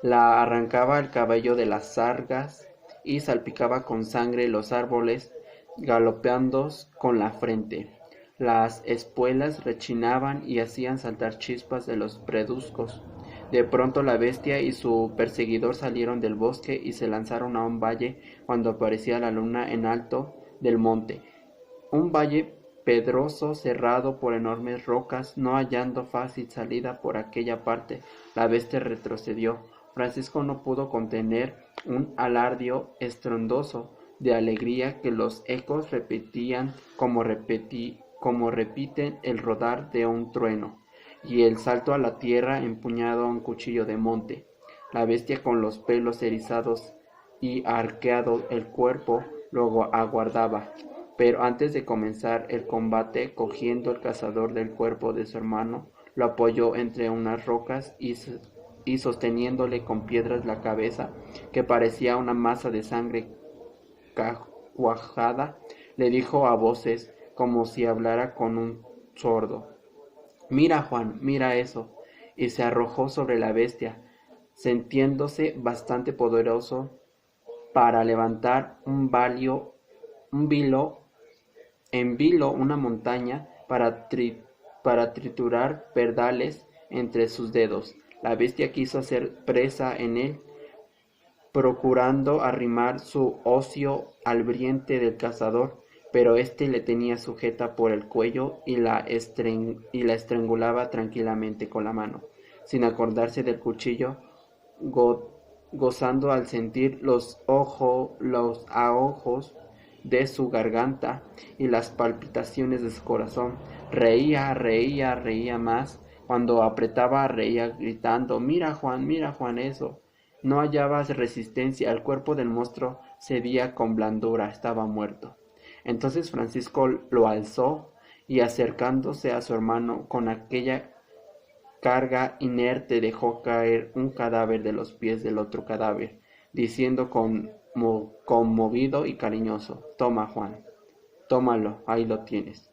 La arrancaba el cabello de las sargas y salpicaba con sangre los árboles, galopeando con la frente. Las espuelas rechinaban y hacían saltar chispas de los pedruscos. De pronto la bestia y su perseguidor salieron del bosque y se lanzaron a un valle cuando aparecía la luna en alto del monte. Un valle pedroso cerrado por enormes rocas. No hallando fácil salida por aquella parte, la bestia retrocedió. Francisco no pudo contener un alardio estruendoso de alegría que los ecos repetían como repiten el rodar de un trueno, y el salto a la tierra empuñado un cuchillo de monte. La bestia, con los pelos erizados y arqueado el cuerpo, luego aguardaba. Pero antes de comenzar el combate, cogiendo el cazador del cuerpo de su hermano, lo apoyó entre unas rocas y sosteniéndole con piedras la cabeza, que parecía una masa de sangre cuajada, le dijo a voces, como si hablara con un sordo: «Mira, Juan, mira eso», y se arrojó sobre la bestia, sintiéndose bastante poderoso para levantar en vilo una montaña, para triturar pardales entre sus dedos. La bestia quiso hacer presa en él, procurando arrimar su hocico al vientre del cazador, pero éste le tenía sujeta por el cuello y la estrangulaba tranquilamente con la mano, sin acordarse del cuchillo, gozando al sentir los ahogos de su garganta y las palpitaciones de su corazón. Reía más. Cuando apretaba, reía gritando: mira, Juan, eso». No hallaba resistencia. El cuerpo del monstruo cedía con blandura. Estaba muerto. Entonces Francisco lo alzó y, acercándose a su hermano con aquella carga inerte, dejó caer un cadáver de los pies del otro cadáver, diciendo conmovido y cariñoso: «Toma, Juan, tómalo, ahí lo tienes».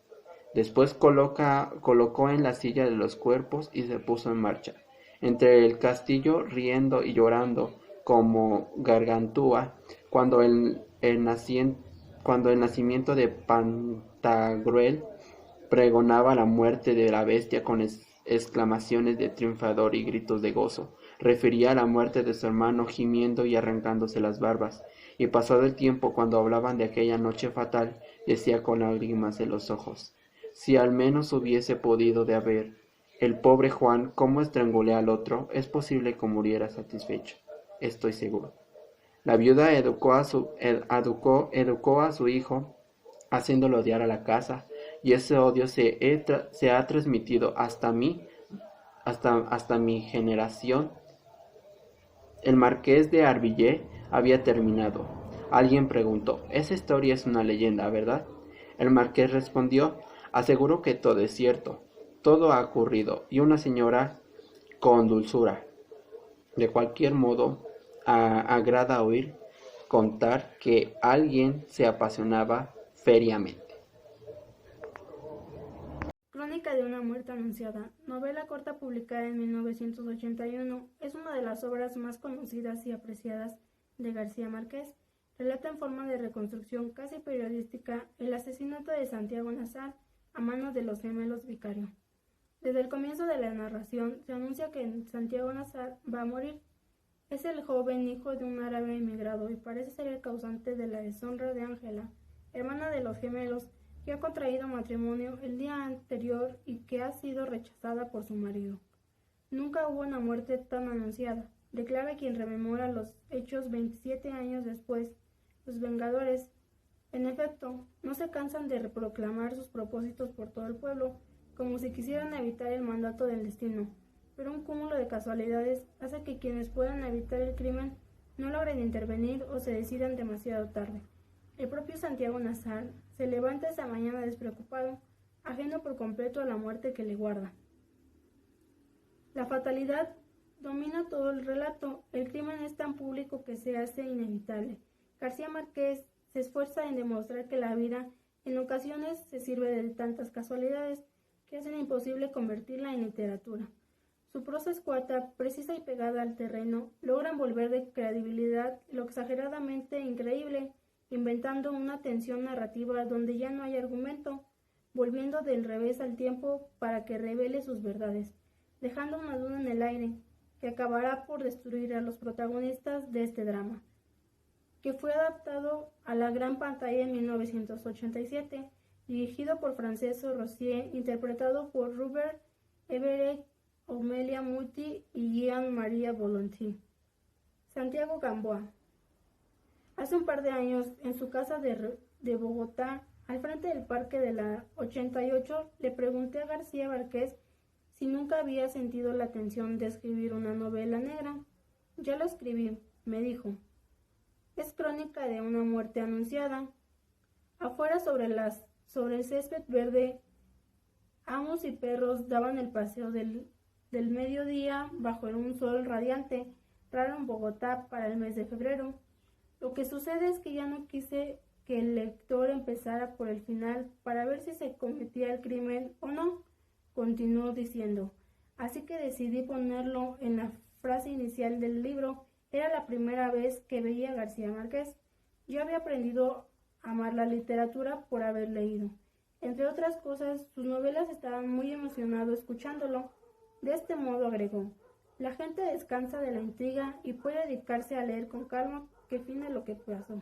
Después colocó en la silla de los cuerpos y se puso en marcha. Entre el castillo, riendo y llorando como gargantúa, cuando el nacimiento de Pantagruel pregonaba la muerte de la bestia con exclamaciones de triunfador y gritos de gozo. Refería la muerte de su hermano gimiendo y arrancándose las barbas, y pasado el tiempo, cuando hablaban de aquella noche fatal, decía con lágrimas en los ojos: «Si al menos hubiese podido de haber el pobre Juan, cómo estrangulé al otro, es posible que muriera satisfecho, estoy seguro». La viuda educó a su hijo, haciéndolo odiar a la casa, y ese odio se ha transmitido hasta mi generación. El marqués de Arbillé había terminado. Alguien preguntó: «Esa historia es una leyenda, ¿verdad?». El marqués respondió: «Aseguro que todo es cierto. Todo ha ocurrido». Y una señora, con dulzura: «De cualquier modo, agrada oír contar que alguien se apasionaba feriamente». Crónica de una muerte anunciada, novela corta publicada en 1981, es una de las obras más conocidas y apreciadas de García Márquez. Relata en forma de reconstrucción casi periodística el asesinato de Santiago Nazar a manos de los gemelos Vicario. Desde el comienzo de la narración se anuncia que Santiago Nazar va a morir. Es el joven hijo de un árabe emigrado y parece ser el causante de la deshonra de Ángela, hermana de los gemelos, que ha contraído matrimonio el día anterior y que ha sido rechazada por su marido. Nunca hubo una muerte tan anunciada, declara quien rememora los hechos 27 años después. Los Vengadores, en efecto, no se cansan de proclamar sus propósitos por todo el pueblo, como si quisieran evitar el mandato del destino. pero un cúmulo de casualidades hace que quienes puedan evitar el crimen no logren intervenir o se decidan demasiado tarde. El propio Santiago Nazar se levanta esa mañana despreocupado, ajeno por completo a la muerte que le guarda. La fatalidad domina todo el relato. El crimen es tan público que se hace inevitable. García Márquez se esfuerza en demostrar que la vida en ocasiones se sirve de tantas casualidades que hacen imposible convertirla en literatura. Su prosa escueta, precisa y pegada al terreno, logra envolver de credibilidad lo exageradamente increíble, inventando una tensión narrativa donde ya no hay argumento, volviendo del revés al tiempo para que revele sus verdades, dejando una duda en el aire que acabará por destruir a los protagonistas de este drama, que fue adaptado a la gran pantalla en 1987, dirigido por Francesco Rossier, interpretado por Robert Everett, Omelia Muti y Jean-Marie Volonté. Santiago Gamboa. Hace un par de años, en su casa de Bogotá, al frente del Parque de la 88, le pregunté a García Márquez si nunca había sentido la tensión de escribir una novela negra. Ya lo escribí, me dijo. Es crónica de una muerte anunciada. Afuera sobre el césped verde, amos y perros daban el paseo del mediodía bajo un sol radiante, raro en Bogotá para el mes de febrero. Lo que sucede es que ya no quise que el lector empezara por el final para ver si se cometía el crimen o no, continuó diciendo. Así que decidí ponerlo en la frase inicial del libro. Era la primera vez que veía a García Márquez. Yo había aprendido a amar la literatura por haber leído. Entre otras cosas, sus novelas estaban muy emocionado escuchándolo. De este modo agregó, la gente descansa de la intriga y puede dedicarse a leer con calma que fine lo que pasó.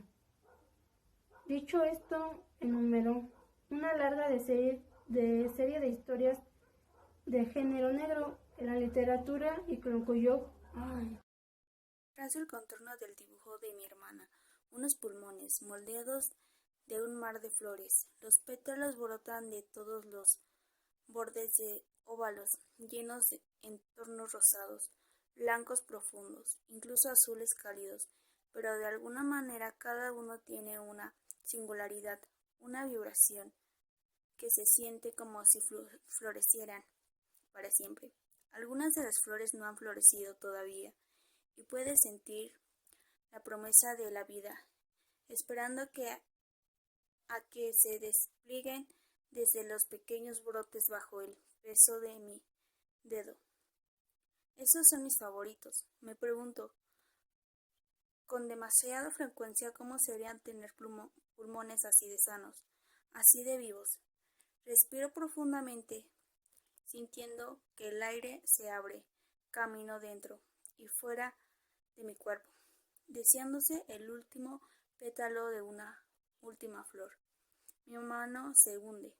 Dicho esto, enumeró una larga serie de historias de género negro en la literatura y concluyó, Trazo el contorno del dibujo de mi hermana, unos pulmones moldeados de un mar de flores. Los pétalos brotan de todos los bordes de óvalos, llenos de entornos rosados, blancos profundos, incluso azules cálidos, pero de alguna manera cada uno tiene una singularidad, una vibración, que se siente como si florecieran para siempre. Algunas de las flores no han florecido todavía, y puedes sentir la promesa de la vida, esperando a que se desplieguen desde los pequeños brotes bajo el peso de mi dedo. Esos son mis favoritos. Me pregunto con demasiada frecuencia cómo serían tener pulmones así de sanos, así de vivos. Respiro profundamente, sintiendo que el aire se abre camino dentro y fuera de mi cuerpo, deseándose el último pétalo de una última flor. Mi mano se hunde,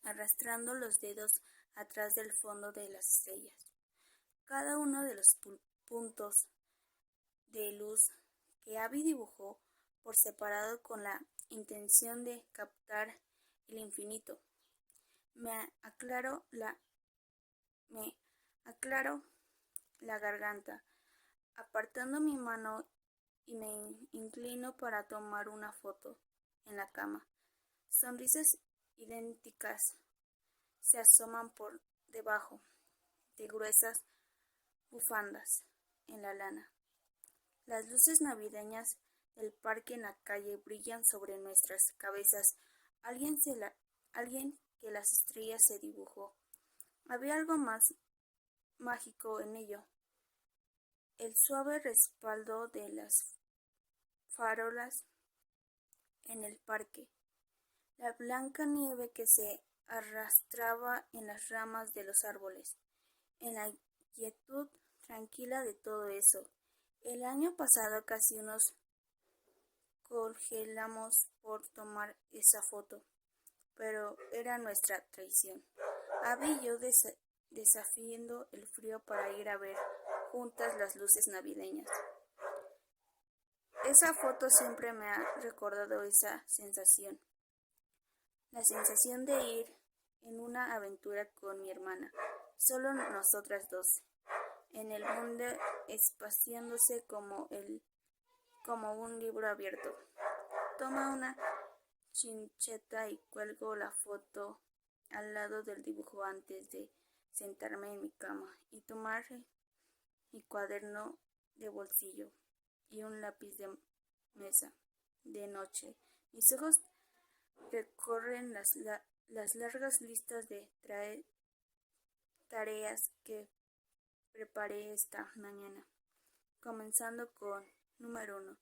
arrastrando los dedos atrás del fondo de las estrellas. Cada uno de los puntos de luz que Abby dibujó por separado con la intención de captar el infinito. Me aclaro la garganta, apartando mi mano y me inclino para tomar una foto en la cama. Sonrisas idénticas se asoman por debajo de gruesas bufandas en la lana. Las luces navideñas del parque en la calle brillan sobre nuestras cabezas. Alguien que las estrellas se dibujó. Había algo más mágico en ello. El suave respaldo de las farolas en el parque. La blanca nieve que se arrastraba en las ramas de los árboles. En la quietud tranquila de todo eso. El año pasado casi nos congelamos por tomar esa foto, pero era nuestra traición. Abby y yo desafiando el frío para ir a ver juntas las luces navideñas. Esa foto siempre me ha recordado esa sensación, la sensación de ir en una aventura con mi hermana, solo nosotras dos, en el mundo espaciándose como un libro abierto. Toma una chincheta y cuelgo la foto al lado del dibujo antes de sentarme en mi cama y tomar mi cuaderno de bolsillo y un lápiz de mesa. De noche, mis ojos recorren las largas listas de tareas que preparé esta mañana, comenzando con número 1,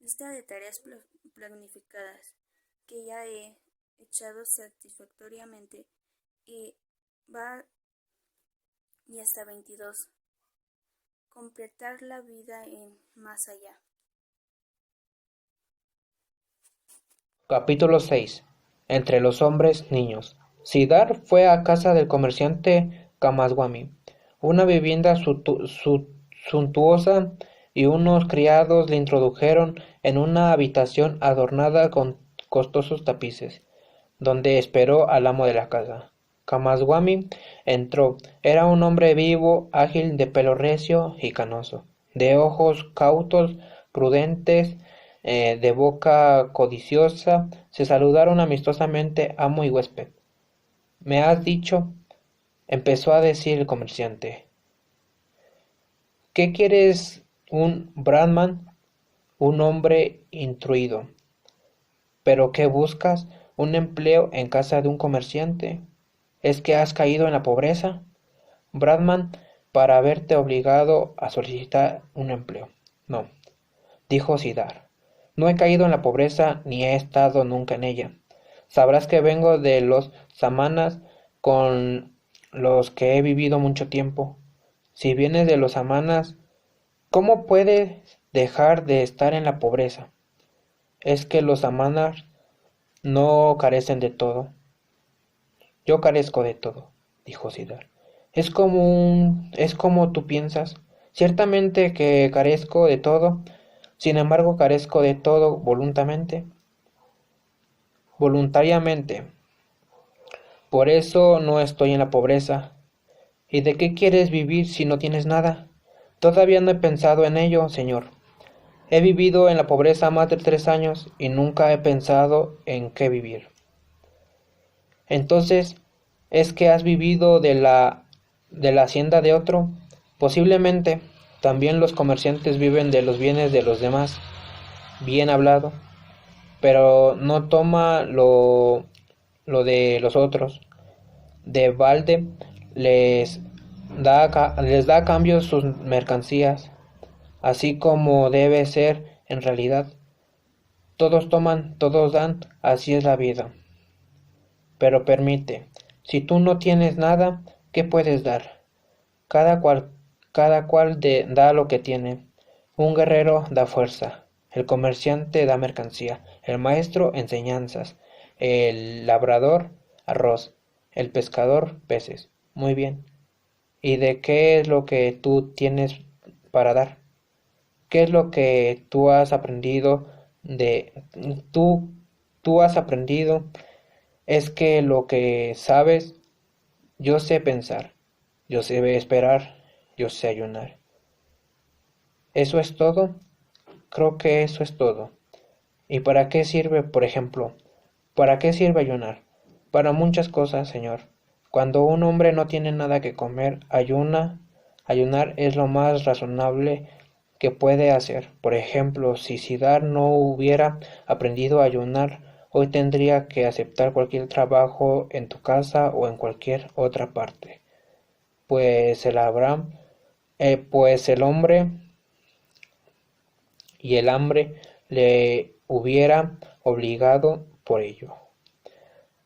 lista de tareas planificadas que ya he echado satisfactoriamente y hasta 22, completar la vida en más allá. Capítulo 6. Entre los hombres niños. Sidar fue a casa del comerciante Kamaswami, una vivienda suntuosa, y unos criados le introdujeron en una habitación adornada con costosos tapices, donde esperó al amo de la casa. Kamaswami entró. Era un hombre vivo, ágil, de pelo recio y canoso, de ojos cautos, prudentes, de boca codiciosa. Se saludaron amistosamente amo y huésped. «¿Me has dicho?», empezó a decir el comerciante. «¿Qué quieres un Brahman, un hombre instruido? ¿Pero qué buscas? ¿Un empleo en casa de un comerciante? ¿Es que has caído en la pobreza, Brahman, para haberte obligado a solicitar un empleo?» «No», dijo Sidar, «no he caído en la pobreza ni he estado nunca en ella. Sabrás que vengo de los samanas con los que he vivido mucho tiempo. Si vienes de los samanas, ¿cómo puedes dejar de estar en la pobreza? Es que los samanas no carecen de todo». «Yo carezco de todo», dijo Sidar. Es como tú piensas. Ciertamente que carezco de todo. Sin embargo, carezco de todo voluntariamente. Por eso no estoy en la pobreza. ¿Y de qué quieres vivir si no tienes nada? Todavía no he pensado en ello, señor. He vivido en la pobreza más de 3 años y nunca he pensado en qué vivir. Entonces, ¿es que has vivido de la hacienda de otro? Posiblemente. También los comerciantes viven de los bienes de los demás. Bien hablado. Pero no toma lo de los otros. De balde les da a cambio sus mercancías, así como debe ser en realidad. Todos toman, todos dan, así es la vida. Pero permite, si tú no tienes nada, ¿qué puedes dar? Cada cual da lo que tiene. Un guerrero da fuerza, el comerciante da mercancía, el maestro enseñanzas, el labrador arroz, el pescador peces. Muy bien. ¿Y de qué es lo que tú tienes para dar? ¿Qué es lo que tú has aprendido tú has aprendido? Es que lo que sabes, yo sé pensar, yo sé esperar, yo sé ayunar. ¿Eso es todo? Creo que eso es todo. ¿Y para qué sirve, por ejemplo? ¿Para qué sirve ayunar? Para muchas cosas, señor. Cuando un hombre no tiene nada que comer, ayunar es lo más razonable que puede hacer. Por ejemplo, si Sidar no hubiera aprendido a ayunar, hoy tendría que aceptar cualquier trabajo en tu casa o en cualquier otra parte. Pues el hombre y el hambre le hubiera obligado por ello.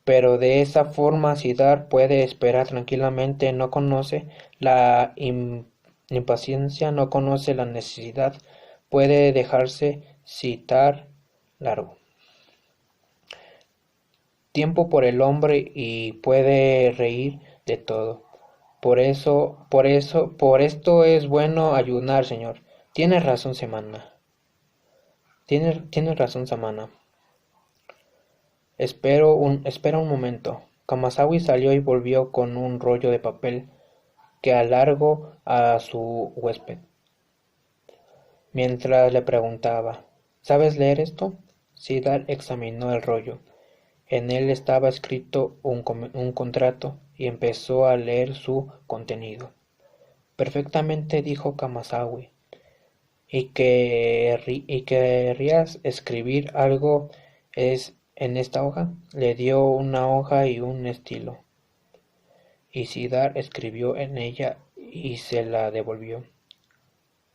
Pero de esa forma Sidar puede esperar tranquilamente, no conoce la impaciencia, no conoce la necesidad, puede dejarse citar largo tiempo por el hombre y puede reír de todo. Por esto es bueno ayunar, señor. Tienes razón, Samana. Tienes razón, Samana. Espera un momento. Kamasawi salió y volvió con un rollo de papel que alargó a su huésped, mientras le preguntaba: ¿Sabes leer esto? Sidar examinó el rollo. En él estaba escrito un contrato y empezó a leer su contenido. Perfectamente, dijo Kamasawi. ¿Y querrías escribir algo en esta hoja? Le dio una hoja y un estilo, y Sidar escribió en ella y se la devolvió.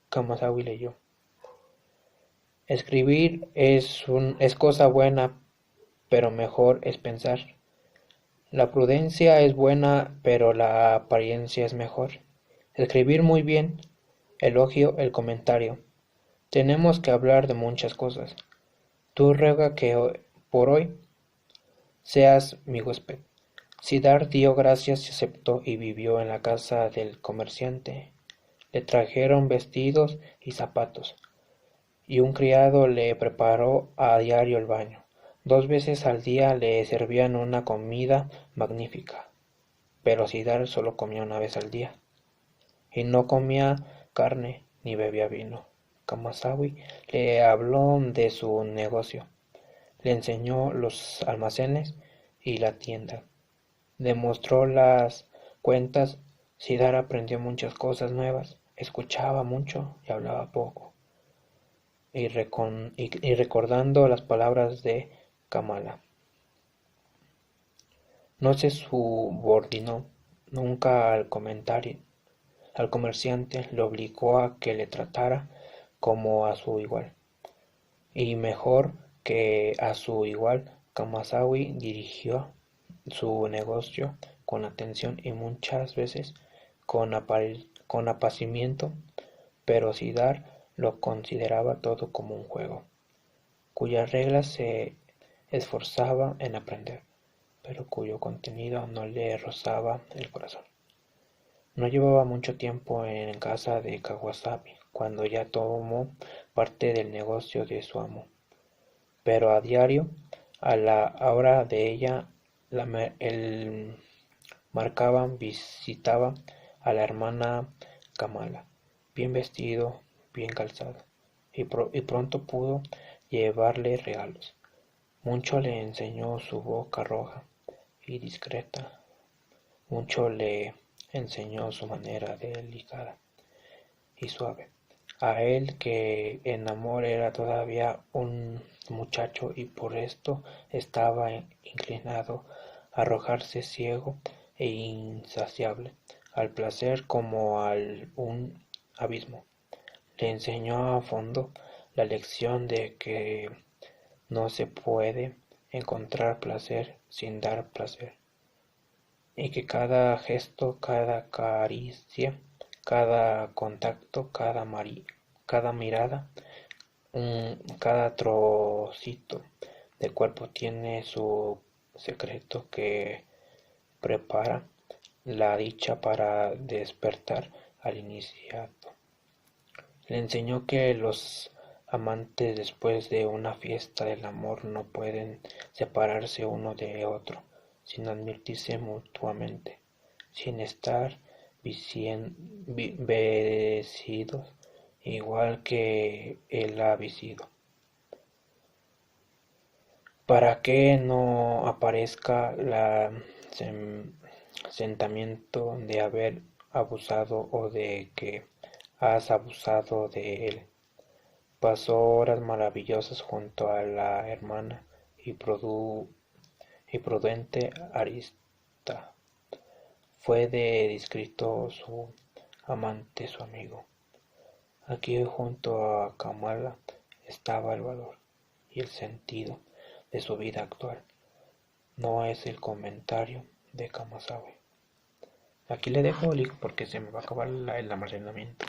Kamasawi leyó: Escribir es cosa buena, pero mejor es pensar. La prudencia es buena, pero la apariencia es mejor. Escribir muy bien. Elogio el comentario. Tenemos que hablar de muchas cosas. Tú ruega que por hoy seas mi huésped. Sidar dio gracias y aceptó, y vivió en la casa del comerciante. Le trajeron vestidos y zapatos, y un criado le preparó a diario el baño. 2 veces al día le servían una comida magnífica, pero Sidar solo comía una vez al día, y no comía carne ni bebía vino. Kamasawi le habló de su negocio, le enseñó los almacenes y la tienda, le mostró las cuentas. Sidar aprendió muchas cosas nuevas, escuchaba mucho y hablaba poco, y recordando las palabras de Kamala. No se subordinó nunca al comerciante, le obligó a que le tratara como a su igual, y mejor que a su igual. Kamasawi dirigió su negocio con atención y muchas veces con apaciamiento, pero Sidar lo consideraba todo como un juego, cuyas reglas se esforzaba en aprender, pero cuyo contenido no le rozaba el corazón. No llevaba mucho tiempo en casa de Kawasaki cuando ya tomó parte del negocio de su amo, pero a diario, a la hora de ella, el visitaba a la hermana Kamala, bien vestido, bien calzado, y pronto pudo llevarle regalos. Mucho le enseñó su boca roja y discreta, mucho le enseñó su manera delicada y suave. A él, que en amor era todavía un muchacho y por esto estaba inclinado a arrojarse ciego e insaciable al placer como un abismo, le enseñó a fondo la lección de que no se puede encontrar placer sin dar placer, y que cada gesto, cada caricia, cada contacto, cada mirada, cada trocito de cuerpo tiene su secreto que prepara la dicha para despertar al iniciado. Le enseñó que los amantes después de una fiesta del amor no pueden separarse uno de otro sin admitirse mutuamente, sin estar bendecidos igual que él ha vencido, para que no aparezca el sentimiento de haber abusado o de que has abusado de él. Pasó horas maravillosas junto a la hermana y prudente Arista. Fue de discreto su amante, su amigo. Aquí junto a Kamala estaba el valor y el sentido de su vida actual. No es el comentario de Kamasawi. Aquí le dejo porque se me va a acabar el almacenamiento.